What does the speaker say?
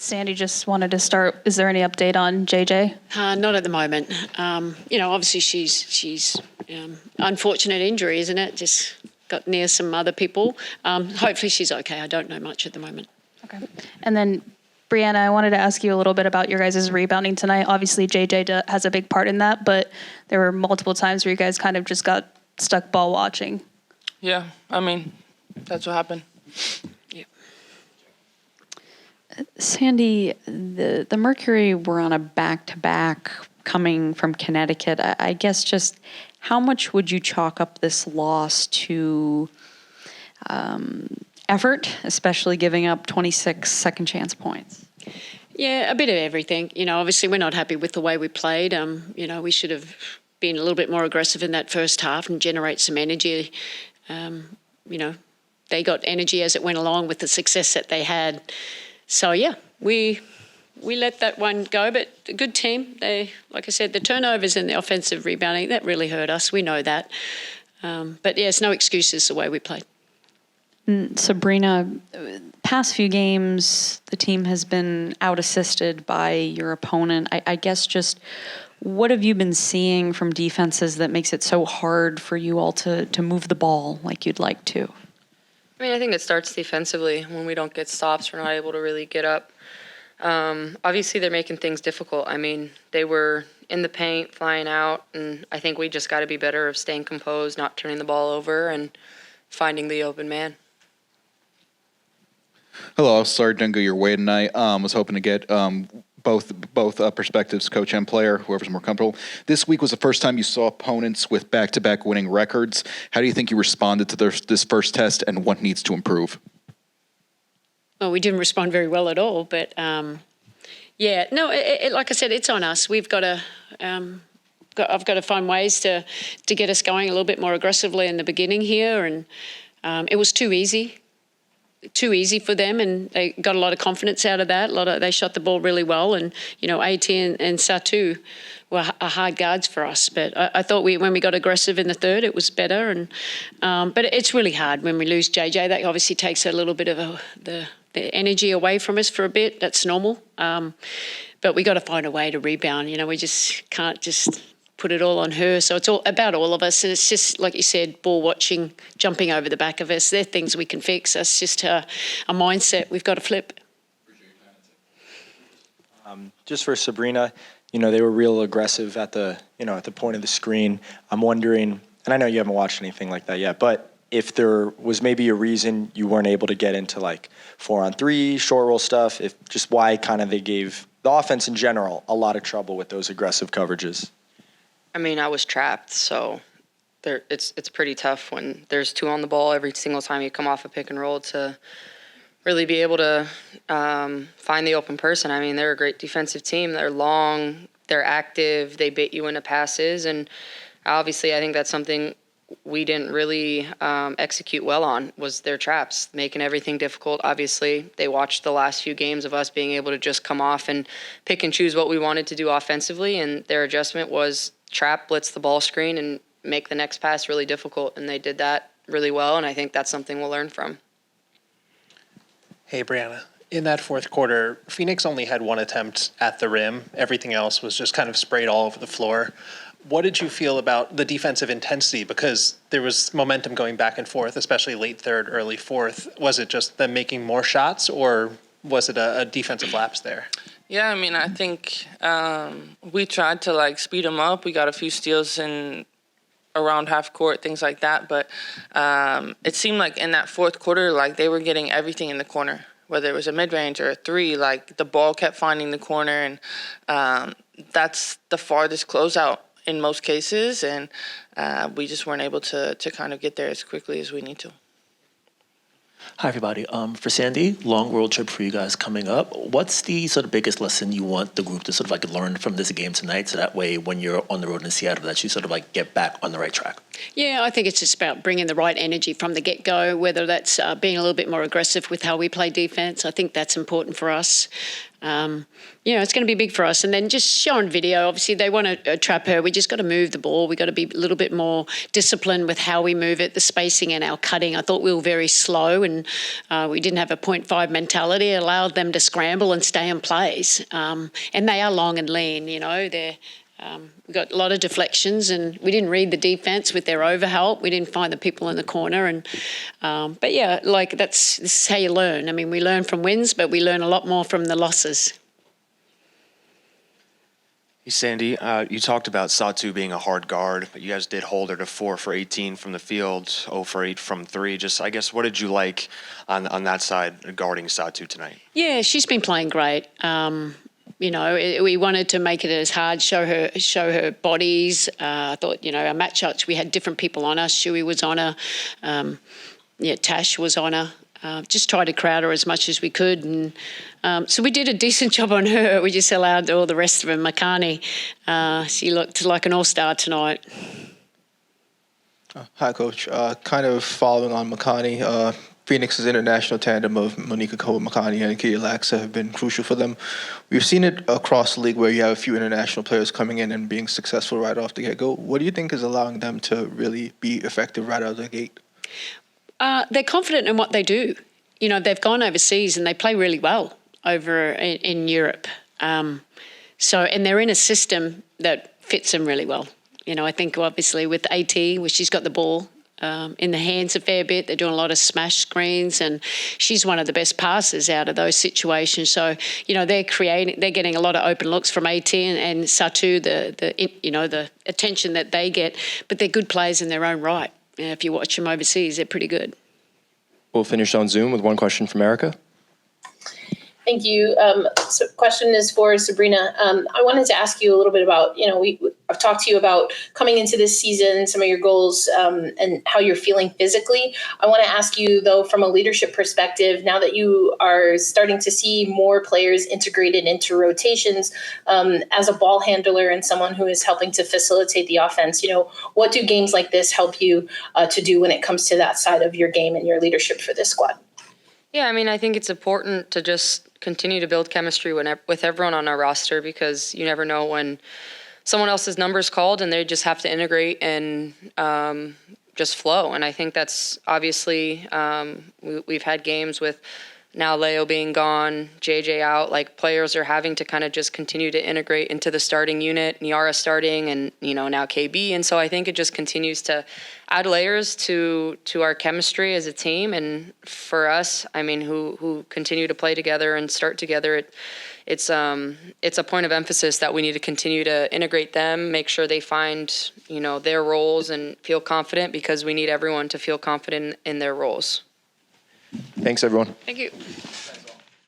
Sandy just wanted to start. Is there any update on JJ? Not at the moment. Obviously she's unfortunate injury, isn't it? Just got near some other people. Hopefully she's okay. I don't know much at the moment. Okay. And then, Breanna, I wanted to ask you a little bit about your guys' rebounding tonight. Obviously, JJ has a big part in that, but there were multiple times where you guys kind of just got stuck ball watching. Yeah, I mean, that's what happened. Yeah. Sandy, the Mercury were on a back-to-back coming from Connecticut. I guess just how much would you chalk up this loss to effort, especially giving up 26 second chance points? Yeah, a bit of everything. Obviously we're not happy with the way we played. We should have been a little bit more aggressive in that first half and generate some energy. They got energy as it went along with the success that they had. So yeah, we let that one go, but a good team. Like I said, the turnovers and the offensive rebounding, that really hurt us. We know that. But yeah, it's no excuses the way we played. Sabrina, past few games, the team has been out-assisted by your opponent. I guess just what have you been seeing from defenses that makes it so hard for you all to move the ball like you'd like to? I mean, I think it starts defensively. When we don't get stops, we're not able to really get up. Obviously, they're making things difficult. I mean, they were in the paint, flying out, and I think we just got to be better of staying composed, not turning the ball over, and finding the open man. Hello, sorry didn't go your way tonight. Was hoping to get both perspectives, coach and player, whoever's more comfortable. This week was the first time you saw opponents with back-to-back winning records. How do you think you responded to this first test, and what needs to improve? Well, we didn't respond very well at all, but like I said, it's on us. We've got to. I've got to find ways to get us going a little bit more aggressively in the beginning here, and it was too easy for them, and they got a lot of confidence out of that. They shot the ball really well, and AT and Satu were hard guards for us. But I thought when we got aggressive in the third, it was better. And but it's really hard when we lose JJ. That obviously takes a little bit of the energy away from us for a bit. That's normal. But we got to find a way to rebound. We just can't just put it all on her. So it's all about all of us. And it's just, like you said, ball watching, jumping over the back of us. They're things we can fix. That's just a mindset we've got to flip. Just for Sabrina, they were real aggressive at the point of the screen. I'm wondering, and I know you haven't watched anything like that yet, but if there was maybe a reason you weren't able to get into like 4-on-3, short roll stuff, if just why kind of they gave the offense in general a lot of trouble with those aggressive coverages. I mean, I was trapped, so it's pretty tough when there's two on the ball every single time you come off a pick and roll to really be able to find the open person. I mean, they're a great defensive team. They're long, they're active, they bait you into passes, and obviously I think that's something we didn't really execute well on was their traps, making everything difficult. Obviously, they watched the last few games of us being able to just come off and pick and choose what we wanted to do offensively, and their adjustment was trap, blitz the ball screen, and make the next pass really difficult, and they did that really well, and I think that's something we'll learn from. Hey, Breanna. In that fourth quarter, Phoenix only had one attempt at the rim. Everything else was just kind of sprayed all over the floor. What did you feel about the defensive intensity? Because there was momentum going back and forth, especially late third, early fourth. Was it just them making more shots, or was it a defensive lapse there? Yeah, I mean, I think we tried to speed them up. We got a few steals in around half court, things like that. But it seemed like in that fourth quarter, they were getting everything in the corner, whether it was a mid-range or a three. The ball kept finding the corner, and that's the farthest closeout in most cases, and we just weren't able to kind of get there as quickly as we need to. Hi, everybody. For Sandy, long road trip for you guys coming up. What's the sort of biggest lesson you want the group to sort of learn from this game tonight, so that way when you're on the road in Seattle that you sort of get back on the right track? Yeah, I think it's just about bringing the right energy from the get-go, whether that's being a little bit more aggressive with how we play defense. I think that's important for us. It's going to be big for us. And then just showing video, obviously they want to trap her. We just got to move the ball. We got to be a little bit more disciplined with how we move it, the spacing and our cutting. I thought we were very slow and we didn't have a 0.5 mentality. It allowed them to scramble and stay in place. And they are long and lean, we got a lot of deflections and we didn't read the defense with their overhelp. We didn't find the people in the corner. But yeah, this is how you learn. I mean, we learn from wins, but we learn a lot more from the losses. Hey, Sandy, you talked about Satu being a hard guard, but you guys did hold her to 4 for 18 from the field, 0 for 8 from 3. Just, I guess, what did you like on that side guarding Satu tonight? Yeah, she's been playing great. We wanted to make it as hard, show her bodies. I thought, our matchups, we had different people on us. Shuey was on her. Tash was on her. Just tried to crowd her as much as we could. And so we did a decent job on her. We just allowed all the rest of them. Makani, she looked like an all-star tonight. Hi, Coach. Kind of following on Makani, Phoenix's international tandem of Monica Makani and Kia Laxa have been crucial for them. We've seen it across the league where you have a few international players coming in and being successful right off the get-go. What do you think is allowing them to really be effective right out of the gate? They're confident in what they do. They've gone overseas and they play really well over in Europe. And they're in a system that fits them really well. I think obviously with AT, where she's got the ball in the hands a fair bit, they're doing a lot of smash screens, and she's one of the best passers out of those situations. So, they're getting a lot of open looks from AT and Satu, the attention that they get, but they're good players in their own right. If you watch them overseas, they're pretty good. We'll finish on Zoom with one question from Erica. Thank you. So question is for Sabrina. I wanted to ask you a little bit about, I've talked to you about coming into this season, some of your goals and how you're feeling physically. I want to ask you, though, from a leadership perspective, now that you are starting to see more players integrated into rotations, as a ball handler and someone who is helping to facilitate the offense, what do games like this help you to do when it comes to that side of your game and your leadership for this squad? Yeah, I think it's important to just continue to build chemistry with everyone on our roster, because you never know when someone else's number is called and they just have to integrate and just flow. And I think that's obviously we've had games with now Leo being gone, JJ out, players are having to kind of just continue to integrate into the starting unit, Niara starting and, now KB. And so I think it just continues to add layers to our chemistry as a team. And for us, who continue to play together and start together, it's a point of emphasis that we need to continue to integrate them, make sure they find, their roles and feel confident, because we need everyone to feel confident in their roles. Thanks, everyone. Thank you.